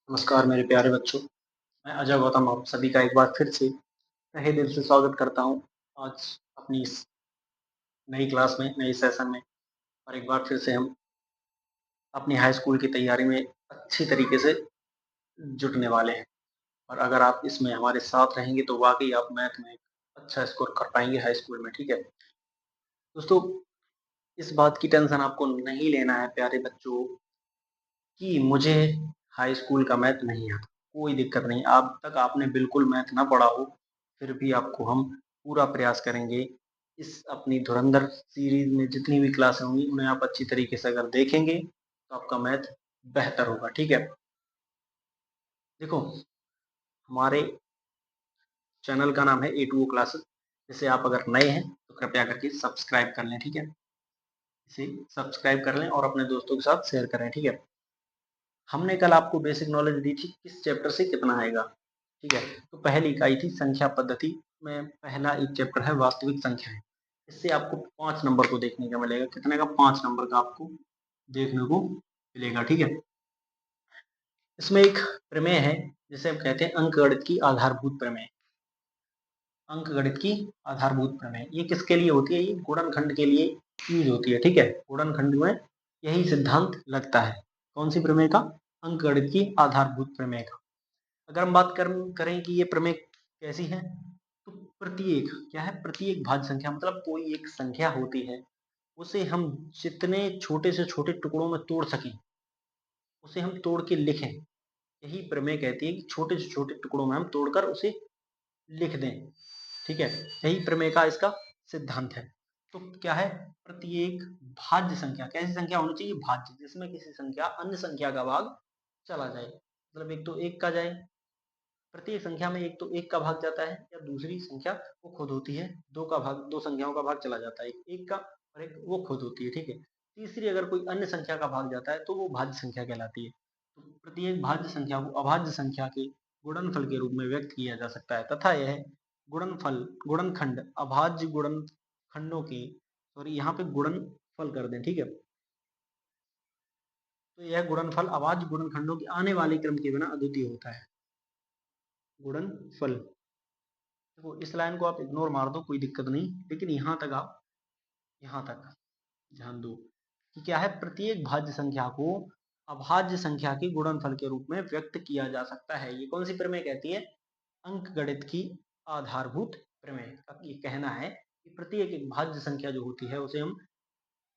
नमस्कार मेरे प्यारे बच्चों। मैं अजय गौतम आप सभी का एक बार फिर से तहे दिल से स्वागत करता हूँ। आज अपनी इस नई क्लास में, नए सेशन में और एक बार फिर से हम अपनी हाई स्कूल की तैयारी में अच्छी तरीके से जुटने वाले हैं। और अगर आप इसमें हमारे साथ रहेंगे तो वाक़ई आप मैथ में एक अच्छा स्कोर कर पाएँगे हाई स्कूल में, ठीक है? दोस्तों, इस बात की टेंशन आपको नहीं लेना है प्यारे बच्चों कि मुझे हाई स्कूल का मैथ नहीं आता, कोई दिक्कत नहीं। अब तक आपने बिल्कुल मैथ ना पढ़ा हो, फिर भी आपको हम पूरा प्रयास करेंगे। इस अपनी धुरंधर सीरीज़ में जितनी भी क्लासें होंगी, उन्हें आप अच्छी तरीके से अगर देखेंगे, तो आपका मैथ बेहतर होगा, ठीक है? देखो, हमारे चैनल का नाम है ए टू ओ क्लासेस। इसे आप अगर नए हैं, तो कृपया करके सब्सक्राइब कर लें, ठीक है? इसे सब्सक्राइब कर लें और अपने दोस्तों के साथ शेयर करें, ठीक है? हमने कल आपको बेसिक नॉलेज दी थी किस चैप्टर से कितना आएगा, ठीक है? तो पहली इकाई थी संख्या पद्धति में पहला एक चैप्टर है वास्तविक संख्याएं। इससे आपको 5 नंबर को देखने का मिलेगा। कितने का? 5 नंबर का आपको देखने को मिलेगा, ठीक है? इसमें एक प्रमेय है जिसे हम कहते हैं अंकगणित की आधारभूत प्रमेय। अंकगणित की आधारभूत प्रमेय ये किसके लिए होती है? ये गुणनखंड के लिए यूज होती है, ठीक है? गुणनखंड में यही सिद्धांत लगता है। कौन सी प्रमेय का? अंकगणित की आधारभूत प्रमेय का। अगर हम बात करें कि ये प्रमेय कैसी है, तो प्रत्येक क्या है? प्रत्येक भाज्य संख्या मतलब कोई एक संख्या होती है, उसे हम जितने छोटे से छोटे टुकड़ों में तोड़ सकें, उसे हम तोड़ के लिखें। यही प्रमेय कहती है कि छोटे से छोटे टुकड़ों में हम तोड़कर उसे लिख दें, ठीक है? यही प्रमेय का इसका सिद्धांत है। तो क्या है? प्रत्येक भाज्य संख्या कैसी संख्या होनी चाहिए? भाज्य, जिसमें किसी संख्या अन्य संख्या का भाग चला जाए। मतलब एक तो एक का जाए, प्रत्येक संख्या में एक तो एक का भाग जाता है या दूसरी संख्या वो खुद होती है, दो का भाग, दो संख्याओं का भाग चला जाता है, एक का और एक वो खुद होती है, ठीक है? तीसरी अगर कोई अन्य संख्या का भाग जाता है तो वो भाज्य संख्या कहलाती है। तो प्रत्येक भाज्य संख्या को अभाज्य संख्या के गुणनफल के रूप में व्यक्त किया जा सकता है तथा यह गुणनखंड अभाज्य गुणनखंडों के, सॉरी यहाँ पे गुणनफल कर दें, ठीक है? तो यह गुणनफल अभाज्य गुणनखंडों के आने वाले क्रम के बिना अद्वितीय होता है। गुणनफल, देखो इस लाइन को आप इग्नोर मार दो, कोई दिक्कत नहीं, लेकिन यहाँ तक आप यहाँ तक ध्यान दो कि क्या है? प्रत्येक भाज्य संख्या को अभाज्य संख्या के गुणनफल के रूप में व्यक्त किया जा सकता है। ये कौन सी प्रमेय कहती है? अंकगणित की आधारभूत प्रमेय का ये कहना है कि प्रत्येक एक भाज्य संख्या जो होती है उसे हम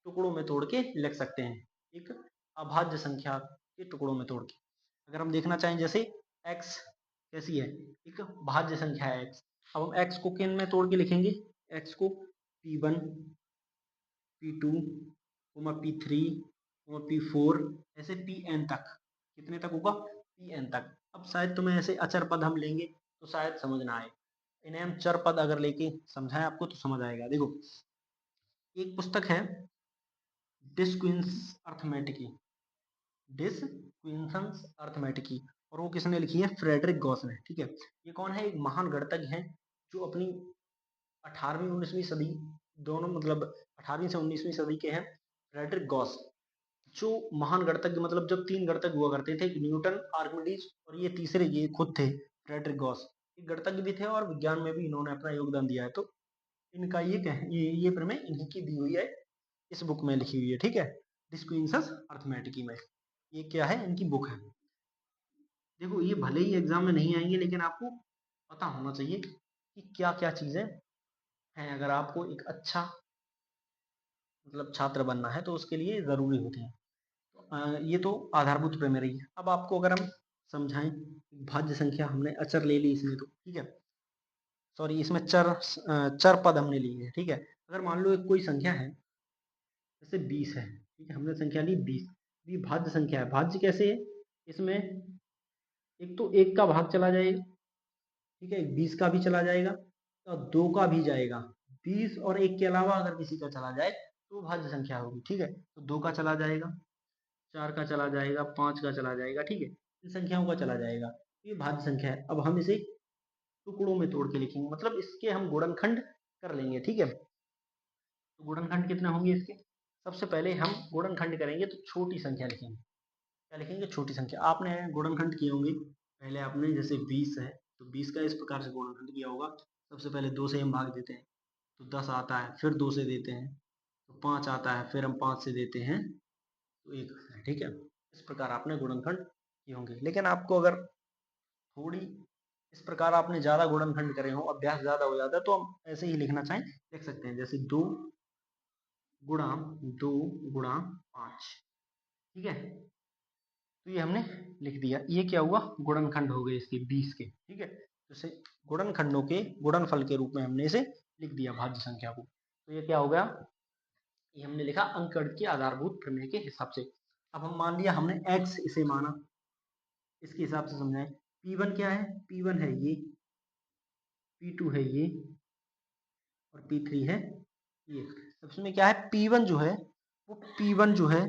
टुकड़ों में तोड़ के लिख सकते हैं, एक अभाज्य संख्या के टुकड़ों में तोड़ के। अगर हम देखना चाहें जैसे x कैसी है? एक भाज्य संख्या है x। अब हम x को किन में तोड़ के लिखेंगे? x को p1 p2 p3 p4 ऐसे pn तक। कितने तक होगा? pn तक। अब शायद तुम्हें ऐसे अचर पद हम लेंगे तो शायद समझ ना आए, इन्हें हम चर पद अगर लेके समझाएं आपको तो समझ आएगा। देखो, एक पुस्तक है डिसक्विंस अर्थमेटिकी, डिसक्विंसन्स अर्थमेटिकी, और वो किसने लिखी है? फ्रेडरिक गॉस ने, ठीक है? ये कौन है? एक महान गणितज्ञ हैं जो अपनी 18वीं 19वीं सदी दोनों, मतलब 18वीं से 19वीं सदी के हैं। फ्रेडरिक गॉस जो महान गणितज्ञ, मतलब जब 3 गणितज्ञ हुआ करते थे, एक न्यूटन, आर्किमिडीज और ये तीसरे ये खुद थे, फ्रेडरिक गॉस। एक गणितज्ञ भी थे और विज्ञान में भी इन्होंने अपना योगदान दिया है। तो इनका ये प्रमेय इन्हीं की दी हुई है, इस बुक में लिखी हुई है, ठीक है? डिस्क्विंसस अर्थमेटिकी में ये क्या है? इनकी बुक है। देखो, ये भले ही एग्जाम में नहीं आएंगे, लेकिन आपको पता होना चाहिए कि क्या क्या चीजें हैं। अगर आपको एक अच्छा मतलब छात्र बनना है तो उसके लिए जरूरी होती है। ये तो आधारभूत प्रमेय रही है। अब आपको अगर हम समझाएं, भाज्य संख्या हमने अचर ले ली इसमें, तो ठीक है, सॉरी इसमें चर पद हमने लिए है, ठीक है? अगर मान लो एक कोई संख्या है जैसे 20 है, ठीक है? हमने संख्या ली 20, ये भाज्य संख्या है। भाज्य कैसे है? इसमें एक तो एक का भाग चला जाएगा, ठीक है? 20 का भी चला जाएगा और 2 का भी जाएगा। 20 और 1 के अलावा अगर किसी का चला जाए तो भाज्य संख्या होगी, ठीक है? तो 2 का चला जाएगा, 4 का चला जाएगा, 5 का चला जाएगा, ठीक है? इन संख्याओं का चला जाएगा। ये भाज्य संख्या है। अब हम इसे टुकड़ों में तोड़ के लिखेंगे, मतलब इसके हम गुणनखंड कर लेंगे, ठीक है? तो गुणनखंड कितने होंगे इसके? सबसे पहले हम गुणनखंड करेंगे तो छोटी संख्या लिखेंगे। क्या क्या लिखेंगे, छोटी संख्या। आपने गुणनखंड किए होंगे पहले, आपने जैसे 20 है तो 20 का इस प्रकार से गुणनखंड किया होगा। सबसे पहले 2 से हम भाग देते हैं तो 10 आता है, फिर 2 से देते हैं तो 5 आता है, फिर हम 5 से देते हैं तो 1 आता है। ठीक है, इस प्रकार आपने गुणनखंड किए होंगे। लेकिन आपको अगर थोड़ी इस प्रकार आपने ज़्यादा गुणनखंड करे हो, अभ्यास ज़्यादा हो जाता है, तो हम ऐसे ही लिखना चाहें लिख सकते हैं, जैसे 2 गुणा 2 गुणा 5। ठीक है, तो ये हमने लिख दिया। ये क्या हुआ, गुणनखंड हो गए इसके 20 के। ठीक है, तो इसे गुणनखंडों के गुणनफल के रूप में हमने इसे लिख दिया भाज्य संख्या को। तो ये क्या हो गया, ये हमने लिखा अंकगणित के आधारभूत प्रमेय के हिसाब से। अब हम मान लिया हमने x इसे माना, इसके हिसाब से समझाएं। P1 क्या है, P1 है ये, P2 है ये, और P3 है ये। अब इसमें क्या है, P1 जो है वो P1 जो है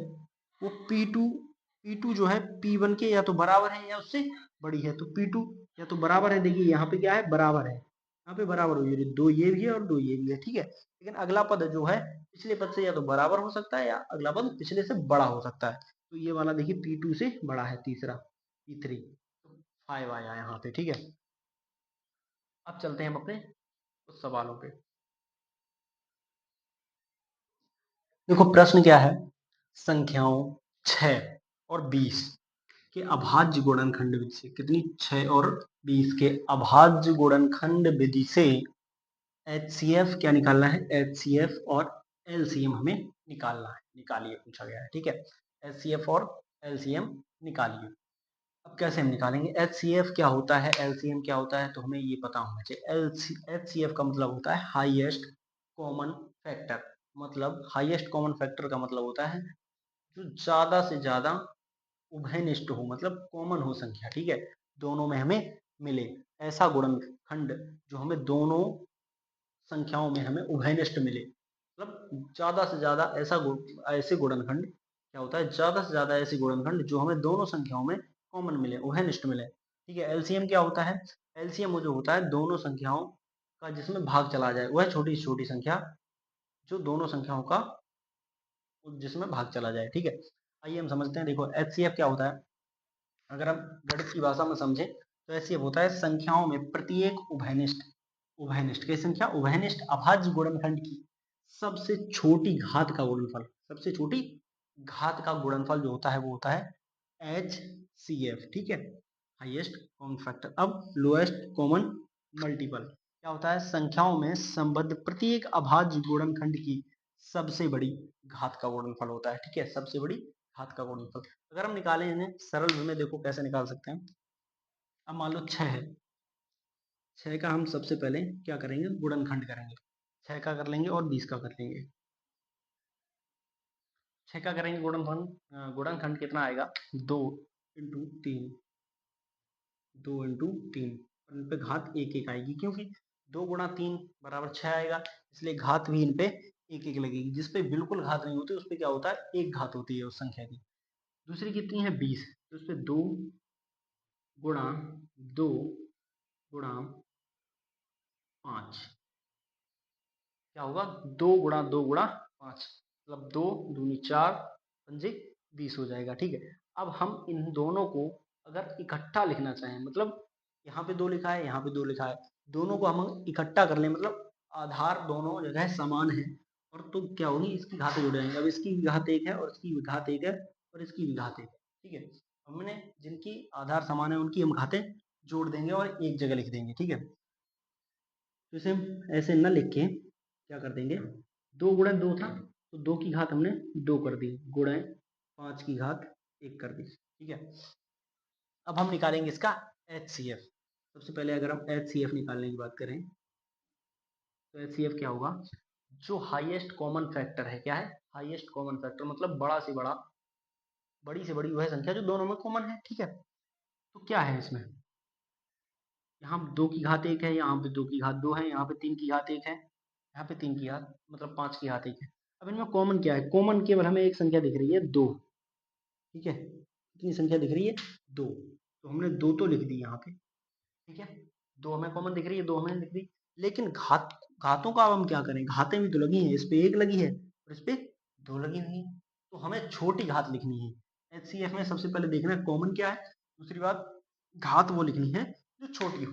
वो P2 जो है P1 के या तो बराबर है या उससे बड़ी है। तो P2 या तो बराबर है, देखिए यहाँ पे क्या है, बराबर है, यहाँ पे बराबर हो गई, 2 ये भी है और 2 ये भी है। ठीक है, लेकिन अगला पद जो है पिछले पद से या तो बराबर हो सकता है या अगला पद पिछले से बड़ा हो सकता है। तो ये वाला देखिए P2 से बड़ा है, तीसरा P3, तो 5 आया यहाँ पे। ठीक है, अब चलते हैं हम अपने कुछ सवालों पे। देखो प्रश्न क्या है, संख्याओं 6 और 20 के अभाज्य गुणनखंड विधि से, कितनी, 6 और 20 के अभाज्य गुणनखंड विधि से HCF क्या निकालना है, HCF और LCM हमें निकालना है, निकालिए पूछा गया है। ठीक है, HCF और LCM निकालिए। अब कैसे हम निकालेंगे, HCF क्या होता है, LCM क्या होता है, तो हमें ये पता होना चाहिए। HCF का मतलब होता है हाईएस्ट कॉमन फैक्टर, मतलब हाईएस्ट कॉमन फैक्टर का मतलब होता है जो ज्यादा से ज्यादा उभयनिष्ठ हो, मतलब कॉमन हो संख्या। ठीक है, दोनों में हमें मिले, ऐसा गुणनखंड जो हमें दोनों संख्याओं में हमें उभयनिष्ठ मिले। मतलब ज्यादा से ज्यादा ऐसे गुणनखंड क्या होता है, ज्यादा से ज्यादा ऐसे गुणनखंड जो हमें दोनों संख्याओं में कॉमन मिले, उभयनिष्ठ मिले। ठीक है, एलसीएम क्या होता है, एलसीएम जो होता है दोनों संख्याओं का जिसमें भाग चला जाए, वह छोटी से छोटी संख्या जो दोनों संख्याओं का जिसमें भाग चला जाए। ठीक है, आइए हम समझते हैं। देखो एचसीएफ क्या होता है, अगर हम गणित की भाषा में समझें तो एचसीएफ होता है संख्याओं में प्रत्येक उभयनिष्ठ, उभयनिष्ठ की संख्या, उभयनिष्ठ अभाज्य गुणनखंड की सबसे छोटी घात का गुणनफल, सबसे छोटी घात का गुणनफल जो होता है वो होता है एचसीएफ। ठीक है, हाईएस्ट कॉमन फैक्टर। अब लोएस्ट कॉमन मल्टीपल क्या होता है, संख्याओं में संबद्ध प्रत्येक अभाज्य गुणनखंड की सबसे बड़ी घात का गुणनफल होता है। ठीक है, सबसे बड़ी घात का गुणनफल। अगर हम निकालें इन्हें सरल में, देखो कैसे निकाल सकते हैं। अब मान लो 6 है, 6 का हम सबसे पहले क्या करेंगे, गुणनखंड करेंगे। 6 का कर लेंगे और 20 का कर लेंगे। 6 का करेंगे गुणनखंड, गुणनखंड कितना आएगा, 2 इंटू 3, 2 इंटू 3, और इन पे घात एक एक आएगी, क्योंकि 2 गुणा 3 बराबर 6 आएगा, इसलिए घात भी इन पे एक एक लगेगी। जिस पे बिल्कुल घात नहीं होती उस पे क्या होता है, एक घात होती है उस संख्या की। दूसरी कितनी है, 20, तो उस पे 2 गुणा 2 गुणा 5 क्या होगा, 2 गुणा 2 गुणा 5, मतलब 2 दूनी 4 पंजे 20 हो जाएगा। ठीक है, अब हम इन दोनों को अगर इकट्ठा लिखना चाहें, मतलब यहाँ पे 2 लिखा है, यहाँ पे 2 लिखा है, दोनों को हम इकट्ठा कर लें, मतलब आधार दोनों जगह समान है, और तो क्या होगी, इसकी घातें जुड़ जाएंगी। अब इसकी भी घात 1 है और इसकी भी घात 1 है और इसकी भी घात 1 है। ठीक है, हमने जिनकी आधार समान है उनकी हम घातें जोड़ देंगे और एक जगह लिख देंगे। ठीक है, तो इसे हम ऐसे न लिख के क्या कर देंगे, 2 गुणा 2 था तो 2 की घात हमने 2 कर दी, गुणा 5 की घात 1 कर दी। ठीक है, अब हम निकालेंगे इसका HCF। सबसे पहले अगर हम HCF निकालने की बात करें तो HCF क्या होगा, जो हाईएस्ट कॉमन फैक्टर है, क्या है, हाईएस्ट कॉमन फैक्टर मतलब बड़ा से बड़ा, बड़ी से बड़ी वह संख्या जो दोनों में कॉमन है। ठीक है, तो क्या है इसमें, यहाँ 2 की घात 1 है, यहाँ पे 2 की घात 2 है, यहाँ पे 3 की घात 1 है, यहाँ पे 3 की घात मतलब 5 की घात 1 है। अब इनमें कॉमन क्या है, कॉमन केवल हमें एक संख्या दिख रही है, 2। ठीक है, कितनी संख्या दिख रही है, 2, तो हमने 2 तो लिख दी यहाँ पे। ठीक है, 2 हमें कॉमन दिख रही है, 2 हमें दिख रही, लेकिन घातों का अब हम क्या करें, घातें भी तो लगी हैं, इस पे 1 लगी है और इस पे 2 लगी हुई है, तो हमें छोटी घात लिखनी है। HCF में सबसे पहले देखना है कॉमन क्या है, दूसरी बात घात वो लिखनी है जो छोटी हो।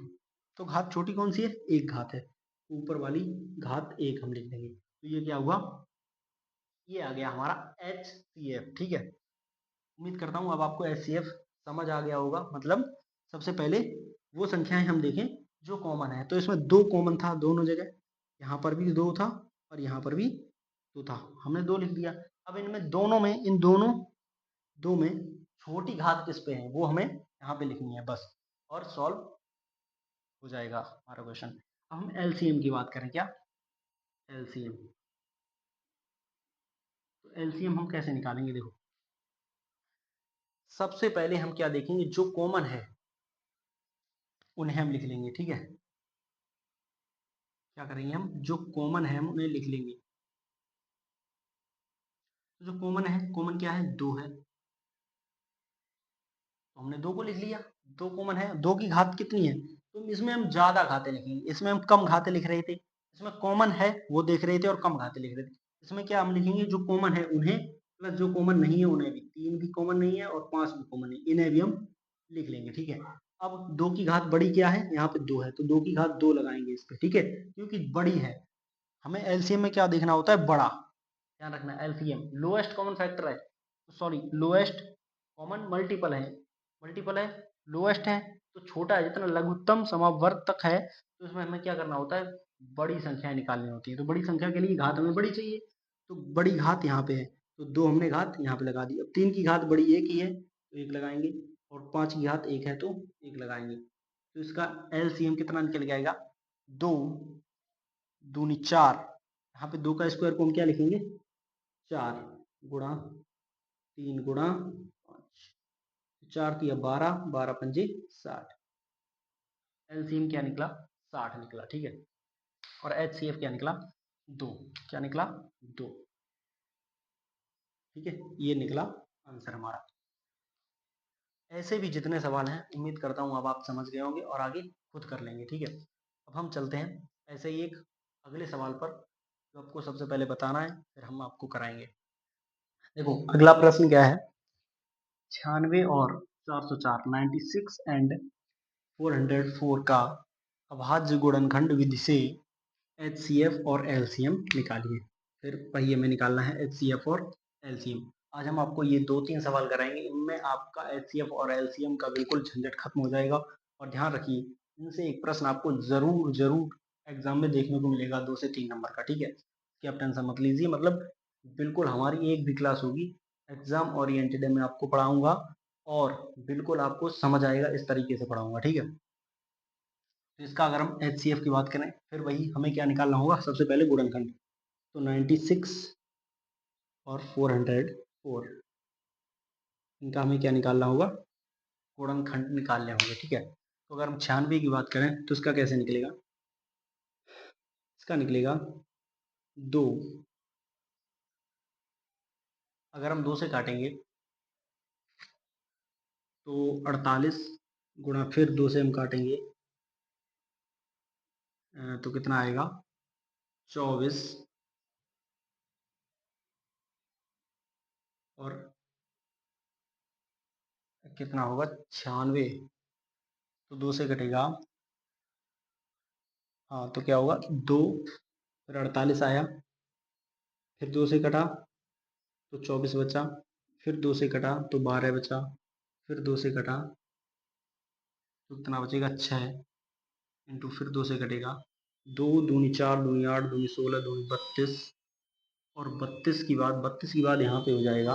तो घात छोटी कौन सी है, एक घात है, ऊपर वाली घात एक हम लिख देंगे। तो ये क्या हुआ, ये आ गया हमारा HCF। ठीक है, उम्मीद करता हूँ अब आपको HCF समझ आ गया होगा। मतलब सबसे पहले वो संख्याएं हम देखें जो कॉमन है। तो इसमें दो कॉमन था दोनों जगह, यहाँ पर भी दो था और यहाँ पर भी दो था, हमने दो लिख दिया। अब इनमें दोनों में, इन दोनों दो में छोटी घात किस पे है वो हमें यहाँ पे लिखनी है बस, और सॉल्व हो जाएगा हमारा क्वेश्चन। अब हम एलसीएम की बात करें, क्या एलसीएम, तो एलसीएम हम कैसे निकालेंगे, देखो सबसे पहले हम क्या देखेंगे, जो कॉमन है उन्हें हम लिख लेंगे। ठीक है, क्या करेंगे हम, जो कॉमन है हम उन्हें लिख लेंगे। तो जो कॉमन है, कॉमन क्या है, दो है, तो हमने दो को लिख लिया। दो कॉमन है, दो की घात कितनी है, तो इसमें हम ज्यादा घाते लिखेंगे, इसमें हम कम घाते लिख रहे थे। इसमें कॉमन है वो देख रहे थे और कम घाते लिख रहे थे। इसमें क्या हम लिखेंगे, जो कॉमन है उन्हें प्लस जो कॉमन नहीं है उन्हें भी। तीन भी कॉमन नहीं है और पांच भी कॉमन नहीं, इन्हें भी हम लिख लेंगे। ठीक है, अब दो की घात बड़ी क्या है, यहाँ पे दो है, तो दो की घात दो लगाएंगे इस पे। ठीक है, क्योंकि बड़ी है, हमें एलसीएम में क्या देखना होता है, बड़ा, ध्यान रखना। एलसीएम लोएस्ट कॉमन फैक्टर है, सॉरी लोएस्ट कॉमन मल्टीपल है, मल्टीपल है, लोएस्ट है तो छोटा है, जितना लघुत्तम समावर्तक है। तो इसमें हमें क्या करना होता है, बड़ी संख्याएं निकालनी होती है। तो बड़ी संख्या के लिए घात हमें बड़ी चाहिए, तो बड़ी घात यहाँ पे है, तो दो हमने घात यहाँ पे लगा दी। अब तीन की घात बड़ी एक ही है तो एक लगाएंगे, और पांच की घात एक है तो एक लगाएंगे। तो इसका एलसीएम कितना निकल के आएगा, दो दूनी चार, यहाँ पे दो का स्क्वायर को हम क्या लिखेंगे, चार गुणा तीन गुणा पाँच, चार तिया बारह, बारह पंजे साठ, एलसीएम क्या निकला, साठ निकला। ठीक है, और एचसीएफ क्या निकला, दो, क्या निकला, दो। ठीक है, ये निकला आंसर हमारा। ऐसे भी जितने सवाल हैं उम्मीद करता हूँ अब आप समझ गए होंगे और आगे खुद कर लेंगे। ठीक है, अब हम चलते हैं ऐसे ही एक अगले सवाल पर, जो आपको सबसे पहले बताना है, फिर हम आपको कराएंगे। देखो अगला प्रश्न क्या है, 96 और 404, 96 एंड 404 का अभाज्य गुणनखंड विधि से HCF और LCM निकालिए। फिर वही हमें निकालना है HCF और LCM। आज हम आपको ये दो तीन सवाल कराएंगे, इनमें आपका HCF और LCM का बिल्कुल झंझट खत्म हो जाएगा। और ध्यान रखिए, इनसे एक प्रश्न आपको जरूर जरूर एग्जाम में देखने को मिलेगा, 2 से 3 नंबर का। ठीक है, इसकी आप टेंशन मत लीजिए, मतलब बिल्कुल हमारी एक भी क्लास होगी एग्जाम ओरिएंटेड में आपको पढ़ाऊंगा, और बिल्कुल आपको समझ आएगा, इस तरीके से पढ़ाऊंगा। ठीक है, तो इसका अगर हम HCF की बात करें, फिर वही हमें क्या निकालना होगा, सबसे पहले गुणनखंड। तो 96 और 404, इनका हमें क्या निकालना होगा, गुणनखंड निकालने होंगे। ठीक है, तो अगर हम 96 की बात करें तो इसका कैसे निकलेगा, इसका निकलेगा दो, अगर हम दो से काटेंगे तो 48 गुणा, फिर दो से हम काटेंगे तो कितना आएगा, 24, और कितना होगा 96, तो दो से कटेगा, हाँ तो क्या होगा, दो, फिर 48 आया, फिर दो से कटा तो 24 बचा, फिर दो से कटा तो 12 बचा, फिर दो से कटा तो कितना बचेगा, 6, इंटू फिर दो से कटेगा, दो दूनी चार, दूनी आठ, दूनी 16, दूनी 32, और 32 की बाद यहाँ पे हो जाएगा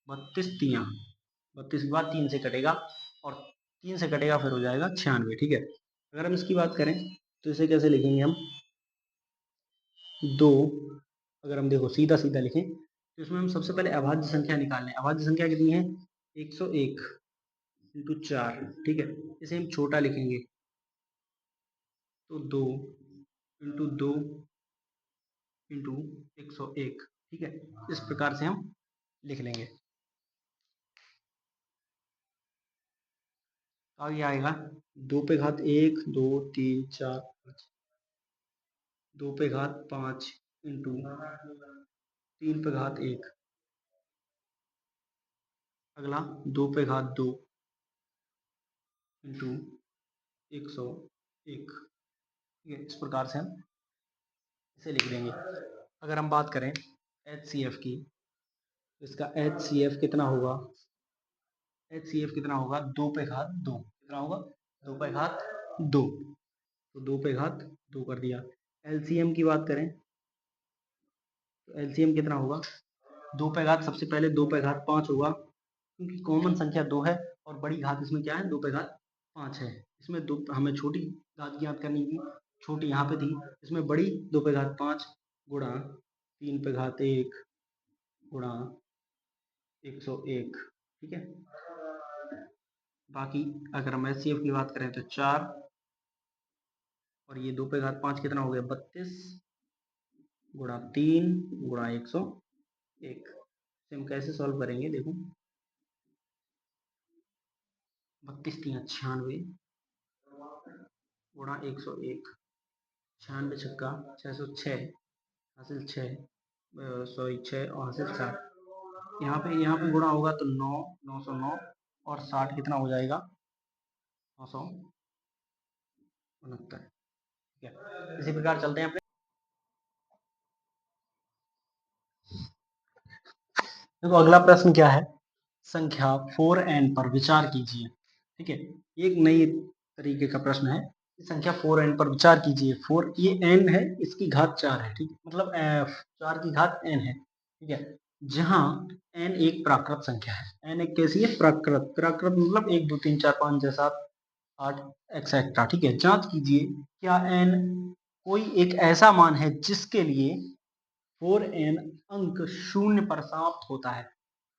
32 तियाँ, 32 के बाद तीन से कटेगा, और तीन से कटेगा फिर हो जाएगा 96। ठीक है, अगर हम इसकी बात करें तो इसे कैसे लिखेंगे हम, दो, अगर हम देखो सीधा सीधा लिखें तो इसमें हम सबसे पहले अभाज्य संख्या निकाल लें। अभाज्य संख्या कितनी है, 101 इंटू चार। ठीक है, इसे हम छोटा लिखेंगे तो दो इंटू दो इंटू 101। ठीक है, इस प्रकार से हम लिख लेंगे। आगे आएगा दो पे घात एक, दो, तीन, चार, पाँच, दो पे घात पाँच इंटू तीन पे घात एक, अगला 2 पे घात 2 इंटू 101, ठीक है। इस प्रकार से हम इसे लिख देंगे। अगर हम बात करें HCF की, तो इसका HCF कितना होगा? HCF कितना होगा? 2 पे घात 2, कितना होगा? 2 पे घात 2, तो 2 पे घात 2 कर दिया। LCM की बात करें तो LCM कितना होगा? 2 पे घात, सबसे पहले 2 पे घात 5 होगा, क्योंकि कॉमन संख्या 2 है और बड़ी घात इसमें क्या है? 2 पे घात 5 है। इसमें दो हमें छोटी घात ज्ञात करनी थी, छोटी यहाँ पे थी, इसमें बड़ी 2 पे घात 5 गुणा 3 पे घात 1 गुणा 101, ठीक है। बाकी अगर हम HCF की बात करें तो 4 और ये 2 पे घात 5 कितना हो गया? 32 गुणा 3 गुणा 101। इसे हम कैसे सॉल्व करेंगे? देखो, 32 3 96 गुणा 101, 96 छक्का 606, हासिल 6, सॉरी 6 और हासिल 4। यहाँ पे गुणा होगा तो 9 909 और 60 कितना हो जाएगा? 969, ठीक है। इसी प्रकार चलते हैं अपने। देखो अगला प्रश्न क्या है? संख्या 4n पर विचार कीजिए, ठीक है। एक नई तरीके का प्रश्न है। संख्या 4n पर विचार कीजिए। 4 ये n है, इसकी घात 4 है, ठीक, मतलब 4 की घात n है, ठीक है। जहां n एक प्राकृत संख्या है। n एक कैसी है? प्राकृत। प्राकृत मतलब 1 2 3 4 5 6 7 8 एक्सेट्रा, ठीक है। जांच कीजिए क्या n कोई एक ऐसा मान है जिसके लिए 4n अंक शून्य पर समाप्त होता है।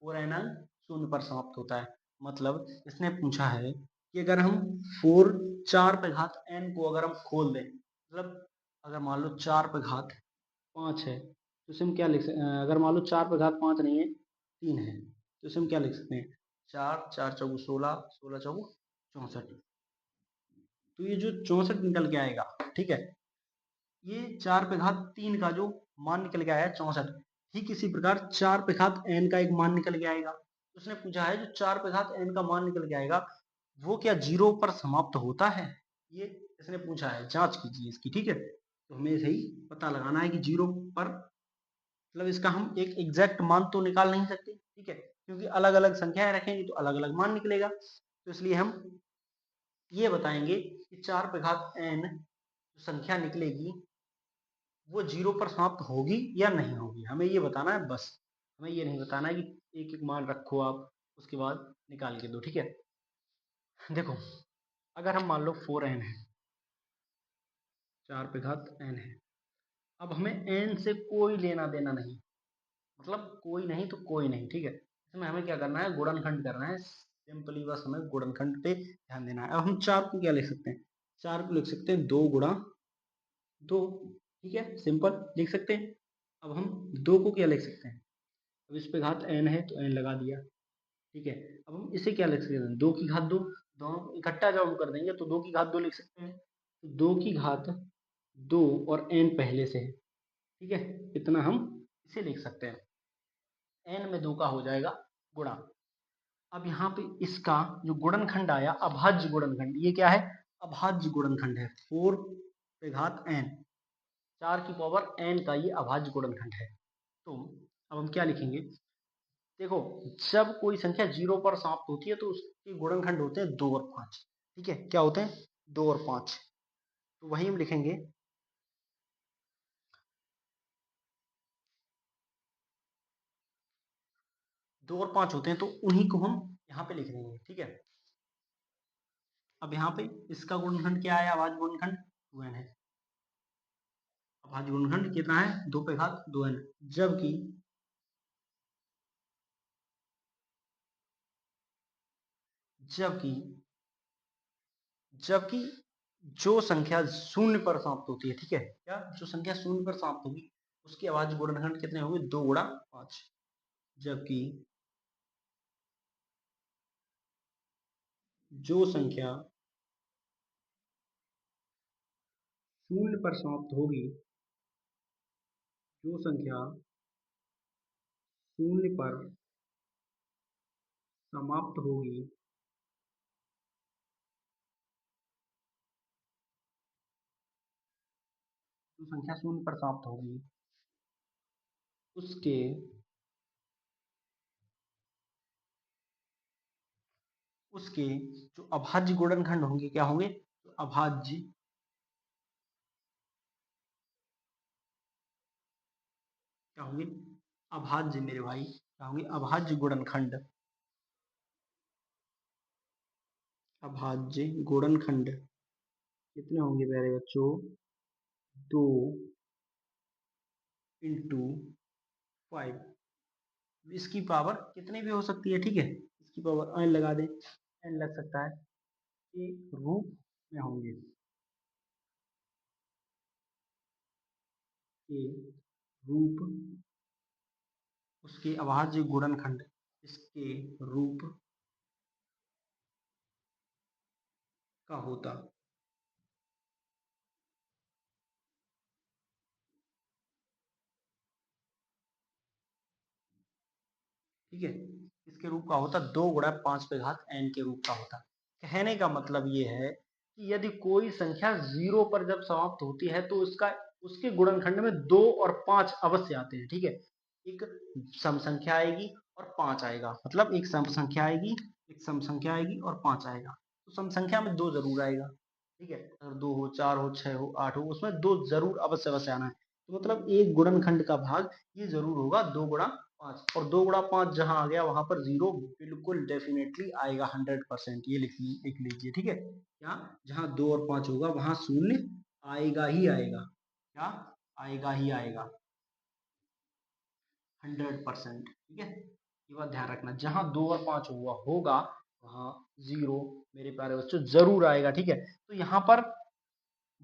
4n अंक शून्य पर समाप्त होता है। मतलब इसने पूछा है कि अगर हम 4 पे घात n को अगर हम खोल दें, मतलब अगर मान लो 4 पे घात 5 है तो इसे हम क्या लिख सकते हैं? अगर मान लो 4 पे घात 5 नहीं है, 3 है, तो इसे हम क्या लिख सकते हैं? 4 4 चौगु 16, 16 चौगु 64, तो ये जो 64 निकल के आएगा, ठीक है। ये 4 पे घात 3 का जो मान निकल के आया 64, ठीक इसी प्रकार 4 पे घात n का एक मान निकल के आएगा। उसने पूछा है जो 4 पे घात n का मान निकल के आएगा वो क्या 0 पर समाप्त होता है? ये इसने पूछा है, जांच कीजिए इसकी, ठीक है। तो हमें सही पता लगाना है कि 0 पर, मतलब इसका हम एक एग्जैक्ट मान तो निकाल नहीं सकते, ठीक है, क्योंकि अलग अलग संख्याएं रखेंगे तो अलग अलग मान निकलेगा। तो इसलिए हम ये बताएंगे कि 4 पे घात n जो संख्या निकलेगी वो 0 पर समाप्त होगी या नहीं होगी, हमें ये बताना है बस। हमें ये नहीं बताना है कि एक एक मान रखो आप उसके बाद निकाल के दो, ठीक है। देखो अगर हम मान लो 4n है, 4 पे घात n है, अब हमें n से कोई लेना देना नहीं, मतलब कोई नहीं तो कोई नहीं, ठीक है। इसमें हमें क्या करना है? गुणनखंड करना है, सिंपली बस हमें गुणनखंड पे ध्यान देना है। अब हम 4 को क्या लिख सकते हैं? 4 को लिख सकते हैं 2 गुणा 2, ठीक है, सिंपल लिख सकते हैं। अब हम 2 को क्या लिख सकते हैं? अब इस पे घात n है तो n लगा दिया, ठीक है। अब हम इसे क्या लिख सकते हैं? 2 की घात 2, दोनों इकट्ठा जब हम कर देंगे तो 2 की घात 2 लिख सकते हैं। तो 2 की घात 2 और n पहले से है, ठीक है, इतना हम इसे लिख सकते हैं। n में 2 का हो जाएगा गुणा। अब यहाँ पे इसका जो गुणनखंड आया अभाज्य गुणनखंड, ये क्या है? अभाज्य गुणनखंड है। 4 पे घात n, 4 की पावर n का ये अभाज्य गुणनखंड है। तो अब हम क्या लिखेंगे? देखो जब कोई संख्या 0 पर समाप्त होती है तो उसके गुणनखंड होते हैं 2 और 5, ठीक है। क्या होते हैं? 2 और 5। तो वही हम लिखेंगे 2 और 5 होते हैं, तो उन्हीं को हम यहाँ पे लिख देंगे, ठीक है। अब यहाँ पे इसका गुणनखंड क्या है? अभाज्य गुणनखंड 2n है। अभाज्य गुणनखंड कितना है? 2 पे घात 2n। जबकि जबकि जबकि जो संख्या शून्य पर समाप्त होती है, ठीक है, क्या जो संख्या शून्य पर समाप्त होगी उसके अभाज्य गुणनखंड कितने होंगे? 2 गुणा 5। जबकि जो संख्या शून्य पर समाप्त होगी, जो संख्या शून्य पर समाप्त होगी, जो संख्या शून्य पर समाप्त होगी उसके उसके जो अभाज्य गुणनखंड होंगे क्या होंगे, तो अभाज्य क्या होंगे, अभाज्य मेरे भाई क्या होंगे, अभाज्य गुणनखंड, अभाज्य गुणनखंड कितने होंगे प्यारे बच्चों, 2 इंटू 5, इसकी पावर कितनी भी हो सकती है, ठीक है, इसकी पावर n लगा दें, n लग सकता है, के रूप में होंगे, के रूप, उसके अभाज्य गुणनखंड इसके रूप का होता, ठीक है, इसके रूप का होता 2 गुणा 5 पे घात n के रूप का होता। कहने का मतलब ये है कि यदि कोई संख्या 0 पर जब समाप्त होती है तो उसका उसके गुणनखंड में 2 और 5 अवश्य आते हैं, ठीक है, एक सम संख्या आएगी और 5 आएगा, मतलब एक सम संख्या आएगी, एक सम संख्या आएगी और 5 आएगा, तो सम संख्या में 2 जरूर आएगा, ठीक है, अगर 2 हो, 4 हो, 6 हो, 8 हो, उसमें 2 जरूर अवश्य अवश्य आना है, तो मतलब एक गुणनखंड का भाग ये जरूर होगा 2 गुणा 5, और 2 गुणा 5 जहां आ गया वहां पर 0 बिल्कुल डेफिनेटली आएगा, 100%, ये लिख लीजिए, ठीक है, क्या, जहां 2 और 5 होगा वहां शून्य आएगा ही आएगा, क्या आएगा ही आएगा, 100%, ठीक है, ये बात ध्यान रखना, जहां 2 और 5 हुआ होगा वहां 0 मेरे प्यारे बच्चों जरूर आएगा, ठीक है, तो यहाँ पर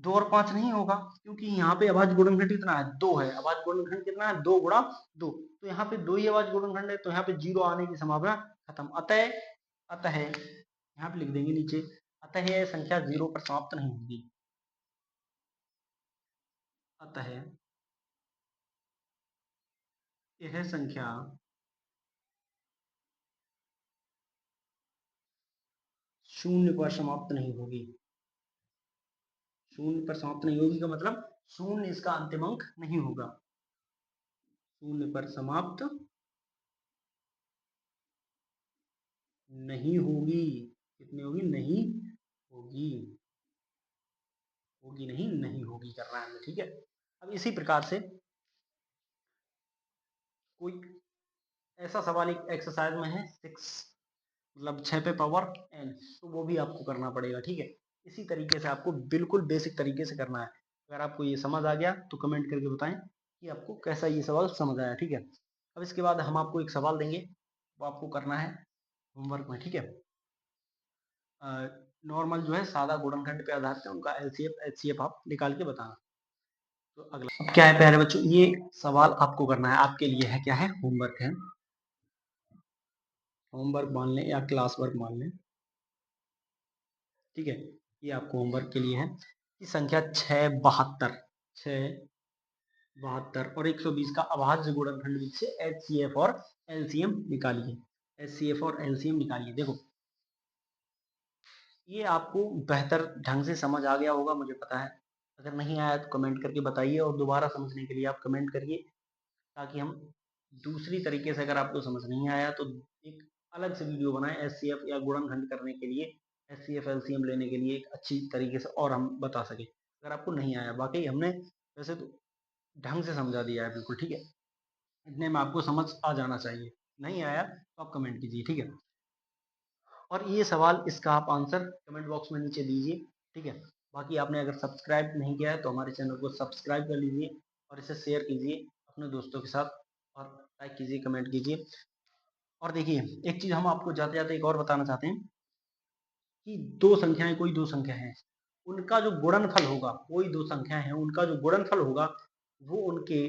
2 और 5 नहीं होगा, क्योंकि यहाँ पे अभाज्य गुणनखंड कितना है, 2 है, अभाज्य गुणनखंड कितना है, 2 गुणा 2, तो यहाँ पे 2 ही अभाज्य गुणनखंड है, तो यहाँ पे 0 आने की संभावना खत्म, अतः अतः यहाँ पे लिख देंगे नीचे, अतः यह संख्या 0 पर समाप्त नहीं होगी, अतः यह संख्या शून्य पर समाप्त नहीं होगी, शून्य पर समाप्त नहीं होगी का मतलब शून्य इसका अंतिम अंक नहीं होगा, शून्य पर समाप्त नहीं होगी, कितनी होगी, नहीं होगी, होगी नहीं, नहीं होगी करना है हमें, ठीक है, अब इसी प्रकार से कोई ऐसा सवाल एक एक्सरसाइज में है 6, मतलब 6 पे पावर n, तो वो भी आपको करना पड़ेगा, ठीक है, इसी तरीके से आपको बिल्कुल बेसिक तरीके से करना है, अगर आपको ये समझ आ गया तो कमेंट करके बताएं कि आपको कैसा ये सवाल समझ आया, ठीक है, अब इसके बाद हम आपको एक सवाल देंगे, वो आपको करना है होमवर्क में, ठीक है, नॉर्मल जो है सादा गुणनखंड पे आधारित है, उनका एलसीएफ एचसीएफ आप निकाल के बताना, तो अगला अब क्या है प्यारे बच्चों, ये सवाल आपको करना है, आपके लिए है, क्या है, होमवर्क है, होमवर्क मान लें या क्लास वर्क मान लें, ठीक है, ये आपको होमवर्क के लिए है कि संख्या 672, 672 और 120 का अभाज्य गुणनखंड से एचसीएफ और एलसीएम निकालिए, एचसीएफ और एलसीएम निकालिए, देखो ये आपको बेहतर ढंग से समझ आ गया होगा मुझे पता है, अगर नहीं आया तो कमेंट करके बताइए, और दोबारा समझने के लिए आप कमेंट करिए, ताकि हम दूसरी तरीके से, अगर आपको समझ नहीं आया तो एक अलग से वीडियो बनाएं एस सी एफ या गुणनखंड करने के लिए, एस सी एफ एलसीएम लेने के लिए एक अच्छी तरीके से और हम बता सके, अगर आपको नहीं आया, बाकी हमने वैसे तो ढंग से समझा दिया है बिल्कुल, ठीक है, इतने में आपको समझ आ जाना चाहिए, नहीं आया तो आप कमेंट कीजिए, ठीक है, और ये सवाल इसका आप आंसर कमेंट बॉक्स में नीचे दीजिए, ठीक है, बाकी आपने अगर सब्सक्राइब नहीं किया है तो हमारे चैनल को सब्सक्राइब कर लीजिए और इसे शेयर कीजिए अपने दोस्तों के साथ, और लाइक कीजिए, कमेंट कीजिए, और देखिए एक चीज़ हम आपको जाते जाते एक और बताना चाहते हैं कि दो संख्याएं, कोई दो संख्या है, उनका जो गुणनफल होगा, कोई दो संख्या है उनका जो गुणनफल होगा वो उनके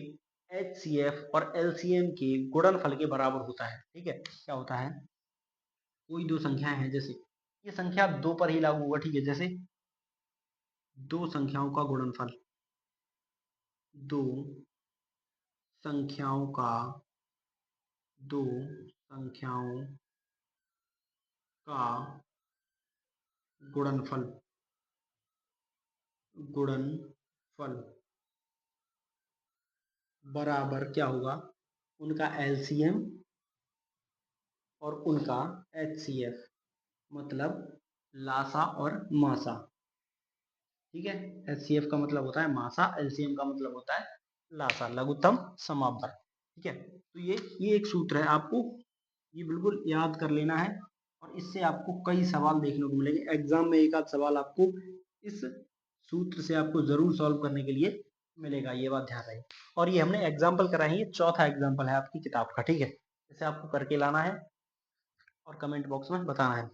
एच सी एफ और एलसीएम के गुणनफल के बराबर होता है, ठीक है, क्या होता है, कोई दो संख्याएं हैं, जैसे ये संख्या 2 पर ही लागू होगा, ठीक है, जैसे दो संख्याओं का गुणनफल, दो संख्याओं का, दो संख्याओं का गुणनफल बराबर क्या होगा, उनका एलसीएम और उनका एचसीएफ, मतलब लासा और मासा। ठीक है, एचसीएफ का मतलब होता है मासा, एलसीएम का मतलब होता है लासा, लघुत्तम समापवर्ग। ठीक है, तो ये एक सूत्र है, आपको ये बिल्कुल याद कर लेना है और इससे आपको कई सवाल देखने को मिलेंगे एग्जाम में। एक आध सवाल आपको इस सूत्र से आपको जरूर सॉल्व करने के लिए मिलेगा, ये बात ध्यान रहे। और ये हमने एग्जाम्पल करा है, ये चौथा एग्जाम्पल है आपकी किताब का। ठीक है, इसे आपको करके लाना है और कमेंट बॉक्स में बताना है।